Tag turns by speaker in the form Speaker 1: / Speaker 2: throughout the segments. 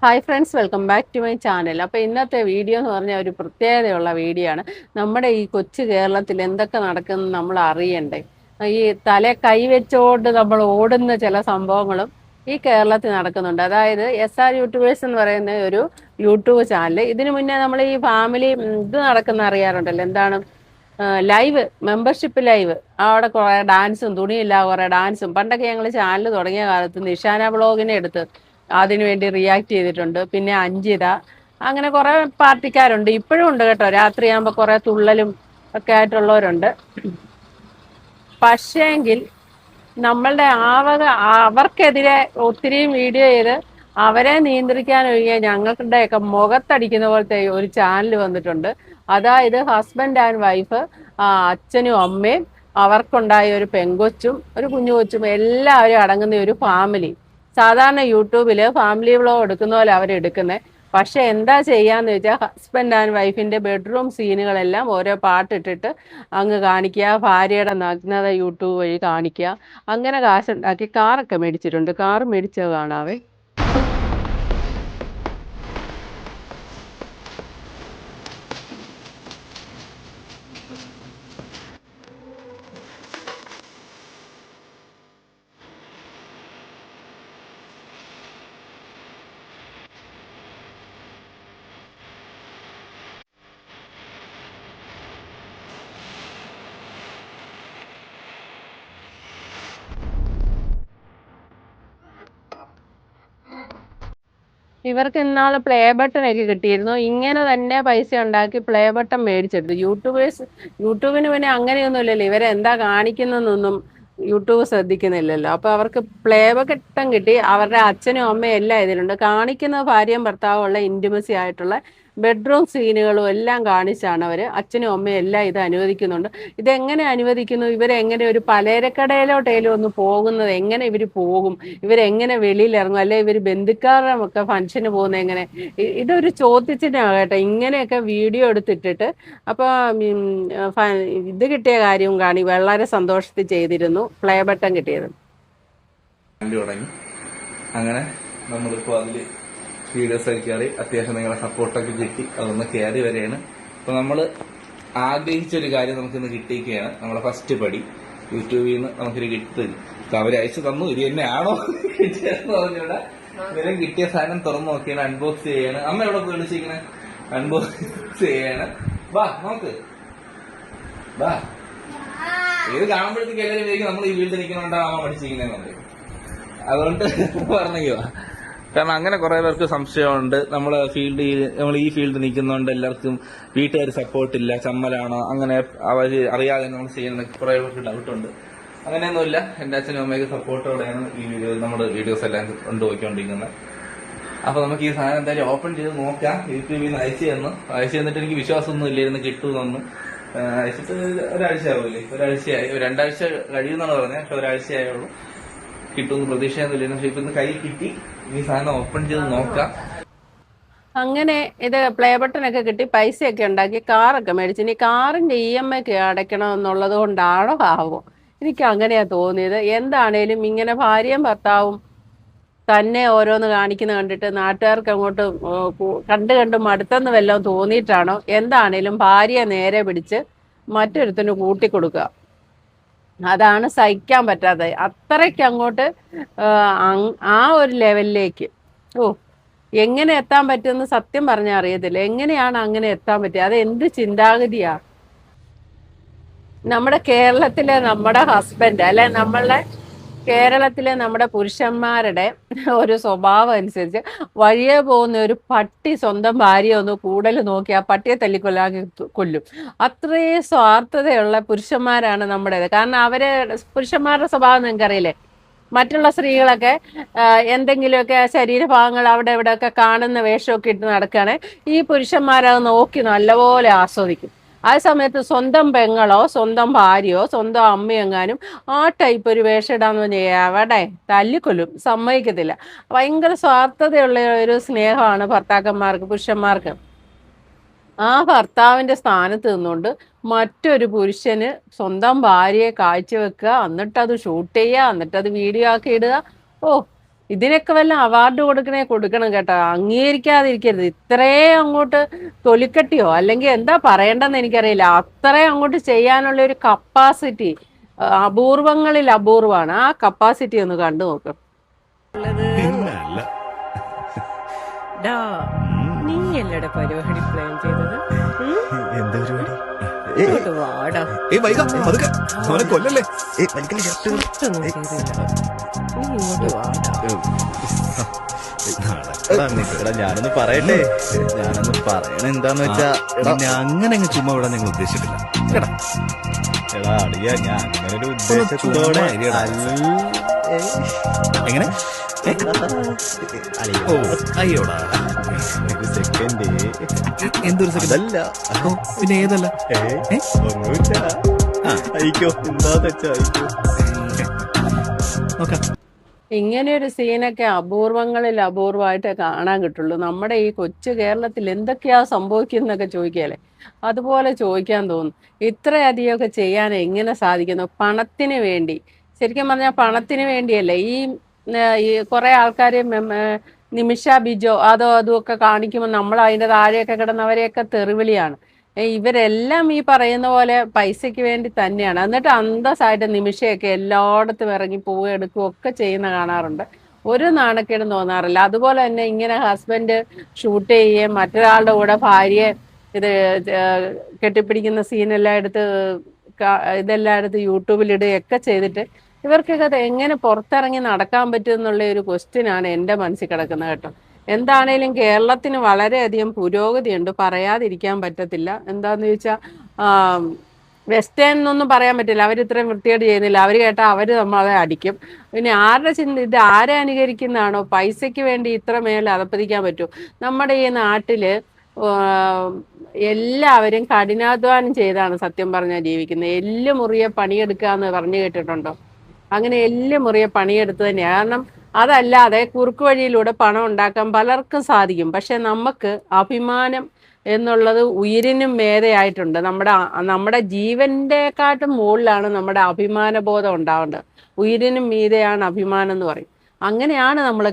Speaker 1: Hi friends, welcome back to my channel. അപ്പോൾ ഇന്നത്തെ video എന്ന് പറഞ്ഞാൽ ഒരു പ്രത്യേകതയുള്ള വീഡിയോ ആണ്. നമ്മുടെ ഈ കൊച്ചു കേരളത്തിൽ എന്തൊക്കെ നടക്കുന്നു നമ്മൾ അറിയണ്ടേ. ഈ തല കൈവച്ചുകൊണ്ട് നമ്മൾ ഓടുന്ന ചില സംഭവങ്ങളും ഈ കേരളത്തിൽ നടക്കുന്നുണ്ട്. അതായത് SR യൂട്യൂബേഴ്സ് എന്ന് പറയുന്ന ഒരു യൂട്യൂബ് ചാനൽ. ഇതിനു മുന്നേ നമ്മൾ ഈ ഫാമിലി ഇത് നടക്കുന്ന അറിയാറുണ്ടല്ലോ, എന്താണ് ലൈവ് മെമ്പർഷിപ്പ് ലൈവ്. അവിടെ കുറേ ഡാൻസും, തുണിയില്ല കുറേ ഡാൻസും. പണ്ടൊക്കെ ഞങ്ങൾ ചാനൽ തുടങ്ങിയ കാലത്ത് നിഷാന വ്ളോഗിനെ എടുത്ത് അതിനു വേണ്ടി റിയാക്ട് ചെയ്തിട്ടുണ്ട്. പിന്നെ അഞ്ജിത, അങ്ങനെ കുറേ പാർട്ടിക്കാരുണ്ട്. ഇപ്പോഴും ഉണ്ട് കേട്ടോ, രാത്രിയാകുമ്പോൾ കുറേ തുള്ളലും ഒക്കെ ആയിട്ടുള്ളവരുണ്ട്. പക്ഷേങ്കിൽ നമ്മളുടെ അവർക്കെതിരെ ഒത്തിരിയും വീഡിയോ ചെയ്ത് അവരെ നിയന്ത്രിക്കാൻ ഒഴികെ ഞങ്ങളുടെയൊക്കെ മുഖത്തടിക്കുന്ന പോലത്തെ ഒരു ചാനൽ വന്നിട്ടുണ്ട്. അതായത് ഹസ്ബൻഡ് ആൻഡ് വൈഫ്, അച്ഛനും അമ്മയും അവർക്കുണ്ടായ ഒരു പെങ്കൊച്ചും ഒരു കുഞ്ഞു കൊച്ചും എല്ലാവരും അടങ്ങുന്ന ഒരു ഫാമിലി. സാധാരണ യൂട്യൂബിൽ ഫാമിലി വ്ളോഗ് എടുക്കുന്ന പോലെ അവരെടുക്കുന്നത്. പക്ഷെ എന്താ ചെയ്യാന്ന് വെച്ചാൽ ഹസ്ബൻഡ് ആൻഡ് വൈഫിന്റെ ബെഡ്റൂം സീനുകളെല്ലാം ഓരോ പാട്ടിട്ടിട്ട് അങ്ങ് കാണിക്കുക, ഭാര്യയുടെ നഗ്നത യൂട്യൂബ് വഴി കാണിക്കുക. അങ്ങനെ കാശുണ്ടാക്കി കാറൊക്കെ മേടിച്ചിട്ടുണ്ട്. കാർ മേടിച്ചത് കാണാവേ. ഇവർക്ക് ഇന്നാള് പ്ലേ ബട്ടൺ ഒക്കെ കിട്ടിയിരുന്നു. ഇങ്ങനെ തന്നെ പൈസ ഉണ്ടാക്കി പ്ലേ ബട്ടൺ മേടിച്ചെടുത്തു. യൂട്യൂബിന് പിന്നെ അങ്ങനെയൊന്നുമില്ലല്ലോ, ഇവരെന്താ കാണിക്കുന്നതെന്നൊന്നും യൂട്യൂബ് ശ്രദ്ധിക്കുന്നില്ലല്ലോ. അപ്പൊ അവർക്ക് പ്ലേ ബട്ടൺ കിട്ടി. അവരുടെ അച്ഛനും അമ്മയും എല്ലാം ഇതിലുണ്ട്. കാണിക്കുന്ന ഭാര്യയും ഭർത്താവും ഉള്ള ഇന്റിമസി ആയിട്ടുള്ള ബെഡ്റൂം സീനുകളും എല്ലാം കാണിച്ചാണ് അവർ. അച്ഛനും അമ്മയും എല്ലാം ഇത് അനുവദിക്കുന്നുണ്ട്. ഇതെങ്ങനെ അനുവദിക്കുന്നു? ഇവരെങ്ങനെ ഒരു പലചരക്കടയിലോട്ടേലും ഒന്ന് പോകുന്നത് എങ്ങനെ ഇവർ പോകും? ഇവരെങ്ങനെ വെളിയിലിറങ്ങും? അല്ലെ ഇവർ ബന്ധുക്കാരുടെ ഒക്കെ ഫംഗ്ഷന് പോകുന്നത് എങ്ങനെ? ഇതൊരു ചോദ്യത്തിനാണ് കേട്ടോ. ഇങ്ങനെയൊക്കെ വീഡിയോ എടുത്തിട്ടിട്ട് അപ്പോൾ ഇത് കിട്ടിയ കാര്യവും കാണി വളരെ സന്തോഷത്തിൽ ചെയ്തിരുന്നു. പ്ലേ ബട്ടൺ കിട്ടിയത്
Speaker 2: തുടങ്ങി. അങ്ങനെ നമ്മളിപ്പോൾ അതിൽ വീഡിയോസ് അയക്കാതെ അത്യാവശ്യം നിങ്ങളെ സപ്പോർട്ടൊക്കെ കിട്ടി. അതൊന്ന് കയറി വരെയാണ്. അപ്പൊ നമ്മൾ ആഗ്രഹിച്ചൊരു കാര്യം നമുക്കിന്ന് കിട്ടിയിരിക്കുകയാണ്. നമ്മളെ ഫസ്റ്റ് പടി യൂട്യൂബിൽ നിന്ന് നമുക്കൊരു കിട്ടി. അവർ അയച്ചു തന്നു. ഇത് തന്നെയാണോ കിട്ടിയെന്ന് പറഞ്ഞൂടെ. ഇവരെ കിട്ടിയ സാധനം തുറന്നു നോക്കിയാണ്, അൺബോക്സ് ചെയ്യാണ്. അമ്മ എവിടെ പോയി വിളിച്ചിരിക്കണേ? അൺബോക്സ് ചെയ്യാണ്. വാ നോക്ക്, വാ. ഇത് കാണുമ്പോഴത്തേക്ക് എല്ലാവരും വിചാരിക്കും നമ്മൾ ഈ വീട്ടിൽ നിൽക്കണോണ്ടാ അമ്മ പഠിച്ചിരിക്കുന്നതെന്നുണ്ട്. അതുകൊണ്ട് പറഞ്ഞോ. കാരണം അങ്ങനെ കുറെ പേർക്ക് സംശയമുണ്ട്. നമ്മൾ ഈ ഫീൽഡ് നിൽക്കുന്നതുകൊണ്ട് എല്ലാവർക്കും വീട്ടുകാർ സപ്പോർട്ടില്ല, ചമ്മലാണോ, അങ്ങനെ അവർ അറിയാതെ നമ്മൾ ചെയ്യുന്ന കുറെ പേർക്ക് ഡൗട്ടുണ്ട്. അങ്ങനെയൊന്നുമില്ല. എന്റെ അച്ഛനും അമ്മയ്ക്ക് സപ്പോർട്ടോടെയാണ് നമ്മുടെ വീഡിയോസ് എല്ലാം കൊണ്ടുപോയിക്കൊണ്ടിരിക്കുന്നത്. അപ്പൊ നമുക്ക് ഈ സാധനം എന്തായാലും ഓപ്പൺ ചെയ്ത് നോക്കാം. യൂട്യൂബിൽ നിന്ന് അയച്ചു തന്നിട്ട് എനിക്ക് വിശ്വാസമൊന്നും ഇല്ലായിരുന്നു കിട്ടുമെന്നൊന്നും. അയച്ചിട്ട് ഒരാഴ്ച ആവില്ലേ? ഒരാഴ്ചയായി. 2 ആഴ്ച കഴിയുമെന്നാണ് പറഞ്ഞത്. പക്ഷെ ഒരാഴ്ചയായുള്ളൂ. കിട്ടുമെന്ന് പ്രതീക്ഷയൊന്നുമില്ല. പക്ഷെ ഇപ്പൊ കൈ കിട്ടി. ഈ സാധനം ഓപ്പൺ ചെയ്ത് നോക്കാം.
Speaker 1: അങ്ങനെ ഇത് പ്ലേ ബട്ടൺ ഒക്കെ കിട്ടി, പൈസയൊക്കെ ഉണ്ടാക്കി കാറൊക്കെ മേടിച്ചു. ഇനി കാറിന്റെ EMI ഒക്കെ അടയ്ക്കണം എന്നുള്ളത് കൊണ്ടാണോ ആവോ? എനിക്ക് അങ്ങനെയാ തോന്നിയത്. എന്താണേലും ഇങ്ങനെ ഭാര്യയും ഭർത്താവും തന്നെ ഓരോന്ന് കാണിക്കുന്ന കണ്ടിട്ട് നാട്ടുകാർക്ക് അങ്ങോട്ട് കണ്ട് മടുത്തെന്ന് വല്ലതും തോന്നിയിട്ടാണോ? എന്താണേലും ഭാര്യയെ നേരെ പിടിച്ച് മറ്റൊരുത്തിന് കൂട്ടിക്കൊടുക്കുക. അതാണ് സഹിക്കാൻ പറ്റാത്തത്. അത്രയ്ക്ക് അങ്ങോട്ട് ആ ഒരു ലെവലിലേക്ക് എങ്ങനെ എത്താൻ പറ്റുമെന്ന് സത്യം പറഞ്ഞാൽ അറിയത്തില്ല. എങ്ങനെയാണ് അങ്ങനെ എത്താൻ പറ്റുക? അത് എന്ത് ചിന്താഗതിയാ? നമ്മുടെ കേരളത്തിലെ നമ്മുടെ ഹസ്ബൻഡ്, അല്ലെ കേരളത്തിലെ നമ്മുടെ പുരുഷന്മാരുടെ ഒരു സ്വഭാവം അനുസരിച്ച് വഴിയെ പോകുന്ന ഒരു പട്ടി സ്വന്തം ഭാര്യയെ ഒന്ന് കൂടുതൽ നോക്കി ആ പട്ടിയെ തല്ലിക്കൊല്ലാക്കി കൊല്ലും. അത്രയും സ്വാർത്ഥതയുള്ള പുരുഷന്മാരാണ് നമ്മുടേത്. കാരണം പുരുഷന്മാരുടെ സ്വഭാവം നിങ്ങൾക്കറിയില്ലേ? മറ്റുള്ള സ്ത്രീകളൊക്കെ എന്തെങ്കിലുമൊക്കെ ശരീരഭാഗങ്ങൾ അവിടെ ഇവിടെയൊക്കെ കാണുന്ന വേഷമൊക്കെ ഇട്ട് നടക്കുകയാണെങ്കിൽ ഈ പുരുഷന്മാരത് നോക്കി നല്ലപോലെ ആസ്വദിക്കും. ആ സമയത്ത് സ്വന്തം പെങ്ങളോ സ്വന്തം ഭാര്യയോ സ്വന്തം അമ്മയെങ്ങാനും ആ ടൈപ്പ് ഒരു വേഷം ഇടാന്ന് പറഞ്ഞാൽ എവിടെ തല്ലിക്കൊല്ലും, സമ്മതിക്കത്തില്ല. ഭയങ്കര സ്വാർത്ഥതയുള്ള ഒരു സ്നേഹമാണ് ഭർത്താക്കന്മാർക്ക്, പുരുഷന്മാർക്ക്. ആ ഭർത്താവിന്റെ സ്ഥാനത്ത് നിന്നുകൊണ്ട് മറ്റൊരു പുരുഷന് സ്വന്തം ഭാര്യയെ കാഴ്ചവെക്കുക, എന്നിട്ടത് ഷൂട്ട് ചെയ്യുക, എന്നിട്ടത് വീഡിയോ ആക്കി ഇടുക. ഇതിനൊക്കെ വല്ല അവാർഡ് കൊടുക്കണം കേട്ടോ. അംഗീകരിക്കാതിരിക്കരുത്. ഇത്രയും അങ്ങോട്ട് തൊലിക്കട്ടിയോ അല്ലെങ്കിൽ എന്താ പറയേണ്ടെന്ന് എനിക്കറിയില്ല. അത്രയും അങ്ങോട്ട് ചെയ്യാനുള്ള ഒരു കപ്പാസിറ്റി അപൂർവങ്ങളിൽ അപൂർവമാണ്. ആ കപ്പാസിറ്റി ഒന്ന് കണ്ടു നോക്കും. നീ അല്ലടെ പരിപാടി പ്ലാൻ ചെയ്തത്?
Speaker 3: എന്താ പരിപാടി?
Speaker 1: വാടാ
Speaker 3: കൊല്ലല്ലേ? ഞാനൊന്ന് പറയട്ടെ. എന്താന്ന് വെച്ചാ അങ്ങനെ അങ്ങ് ചുമ്മാ വിടാൻ ഞങ്ങൾ ഉദ്ദേശിച്ചിട്ടില്ല. എടാ അടിയാ, ഞാൻ അങ്ങനെ ഒരു ഉദ്ദേശത്തോടെ എങ്ങനെ അയ്യോടാ ഒരു സെക്കൻഡ്. എന്തൊരു സെക്കൻഡ്? അല്ല പിന്നെ ഏതല്ല? അയക്കോ എന്താ വെച്ചാ അയക്കോ.
Speaker 1: ഇങ്ങനെ ഒരു സീനൊക്കെ അപൂർവങ്ങളിൽ അപൂർവമായിട്ട് കാണാൻ കിട്ടുള്ളൂ. നമ്മുടെ ഈ കൊച്ചു കേരളത്തിൽ എന്തൊക്കെയാ സംഭവിക്കുന്നതൊക്കെ ചോദിക്കാല്ലേ, അതുപോലെ ചോദിക്കാൻ തോന്നും. ഇത്രയധികമൊക്കെ ചെയ്യാൻ എങ്ങനെ സാധിക്കുന്നു? പണത്തിന് വേണ്ടി, ശരിക്കും പറഞ്ഞാൽ പണത്തിന് വേണ്ടിയല്ലേ ഈ കുറെ ആൾക്കാർ നിമിഷ ബിജോ അതും ഒക്കെ കാണിക്കുമ്പോൾ നമ്മൾ അതിൻ്റെ താഴെയൊക്കെ കിടന്നവരെയൊക്കെ തെറിവിളിയാണ്. ഇവരെല്ലാം ഈ പറയുന്ന പോലെ പൈസയ്ക്ക് വേണ്ടി തന്നെയാണ്. എന്നിട്ട് അന്തസ്സായിട്ട് നിമിഷയൊക്കെ എല്ലായിടത്തും ഇറങ്ങി പോവുകയും എടുക്കുകയും ഒക്കെ ചെയ്യുന്ന കാണാറുണ്ട്. ഒരു നാണക്കേടും തോന്നാറില്ല. അതുപോലെ തന്നെ ഇങ്ങനെ ഹസ്ബൻഡ് ഷൂട്ട് ചെയ്യുകയും മറ്റൊരാളുടെ കൂടെ ഭാര്യയെ കെട്ടിപ്പിടിക്കുന്ന സീനെല്ലാം ഇതെല്ലാം എടുത്ത് യൂട്യൂബിൽ ഇടുകയൊക്കെ ചെയ്തിട്ട് ഇവർക്കൊക്കെ അത് എങ്ങനെ പുറത്തിറങ്ങി നടക്കാൻ പറ്റും എന്നുള്ള ഒരു ക്വസ്റ്റ്യനാണ് എൻ്റെ മനസ്സിൽ കിടക്കുന്നത് കേട്ടോ. എന്താണേലും കേരളത്തിന് വളരെയധികം പുരോഗതിയുണ്ട്, പറയാതിരിക്കാൻ പറ്റത്തില്ല. എന്താന്ന് ചോദിച്ചാൽ വെസ്റ്റേൺ എന്നൊന്നും പറയാൻ പറ്റില്ല. അവർ ഇത്രയും വൃത്തിയായിട്ട് ചെയ്യുന്നില്ല. അവർ കേട്ടാൽ അവർ നമ്മളെ അടിക്കും. പിന്നെ ആരുടെ ഇത് ആരെ അനുകരിക്കുന്നതാണോ? പൈസയ്ക്ക് വേണ്ടി ഇത്ര മേലെ അതപ്പതിക്കാൻ പറ്റുമോ? നമ്മുടെ ഈ നാട്ടില് എല്ലാവരും കഠിനാധ്വാനം ചെയ്താണ് സത്യം പറഞ്ഞാൽ ജീവിക്കുന്നത്. എല്ല് മുറിയെ പണിയെടുക്കുക എന്ന് പറഞ്ഞു കേട്ടിട്ടുണ്ടോ? അങ്ങനെ എല്ല് മുറിയെ പണിയെടുത്ത് തന്നെയാണ്. കാരണം അതല്ലാതെ കുറുക്ക് വഴിയിലൂടെ പണം ഉണ്ടാക്കാൻ പലർക്കും സാധിക്കും. പക്ഷെ നമുക്ക് അഭിമാനം എന്നുള്ളത് ഉയിരിനും മേധയായിട്ടുണ്ട്. നമ്മുടെ ജീവന്റെക്കാട്ടും മുകളിലാണ് നമ്മുടെ അഭിമാനബോധം ഉണ്ടാവേണ്ടത്. ഉയിരിനും മീതെയാണ് അഭിമാനം എന്ന് പറയും. അങ്ങനെയാണ് നമ്മൾ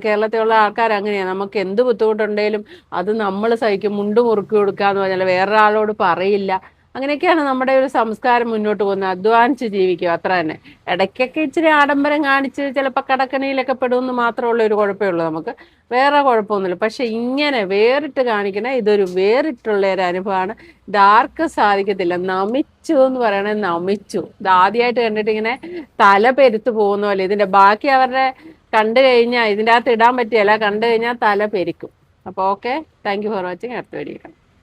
Speaker 1: കേരളത്തിലുള്ള ആൾക്കാർ അങ്ങനെയാണ്. നമുക്ക് എന്ത് ബുദ്ധിമുട്ടുണ്ടെങ്കിലും അത് നമ്മൾ സഹിക്കും. മുണ്ട് മുറുക്കി കൊടുക്കാന്ന് പറഞ്ഞാൽ വേറൊരാളോട് പറയില്ല. അങ്ങനെയൊക്കെയാണ് നമ്മുടെ ഒരു സംസ്കാരം മുന്നോട്ട് പോകുന്നത്. അധ്വാനിച്ച് ജീവിക്കുക, അത്ര തന്നെ. ഇടയ്ക്കൊക്കെ ഇച്ചിരി ആഡംബരം കാണിച്ച് ചിലപ്പോൾ കടക്കണിയിലൊക്കെ പെടുമെന്ന് മാത്രമുള്ള ഒരു കുഴപ്പമേ ഉള്ളൂ. നമുക്ക് വേറെ കുഴപ്പമൊന്നുമില്ല. പക്ഷെ ഇങ്ങനെ വേറിട്ട് കാണിക്കണ ഇതൊരു വേറിട്ടുള്ള ഒരു അനുഭവമാണ്. ഇതാർക്കും സാധിക്കത്തില്ല. നമിച്ചു എന്ന് പറയണത് നമിച്ചു. ഇത് ആദ്യമായിട്ട് കണ്ടിട്ട് ഇങ്ങനെ തല പെരുത്ത് പോകുന്ന പോലെ. ഇതിന്റെ ബാക്കി അവരുടെ കണ്ടു കഴിഞ്ഞാൽ ഇതിൻ്റെ അകത്ത് ഇടാൻ പറ്റിയല്ല, കണ്ടു കഴിഞ്ഞാൽ തല പെരുക്കും. അപ്പോൾ okay, thank you for watching. അടുത്ത വീഡിയോ കാണാം.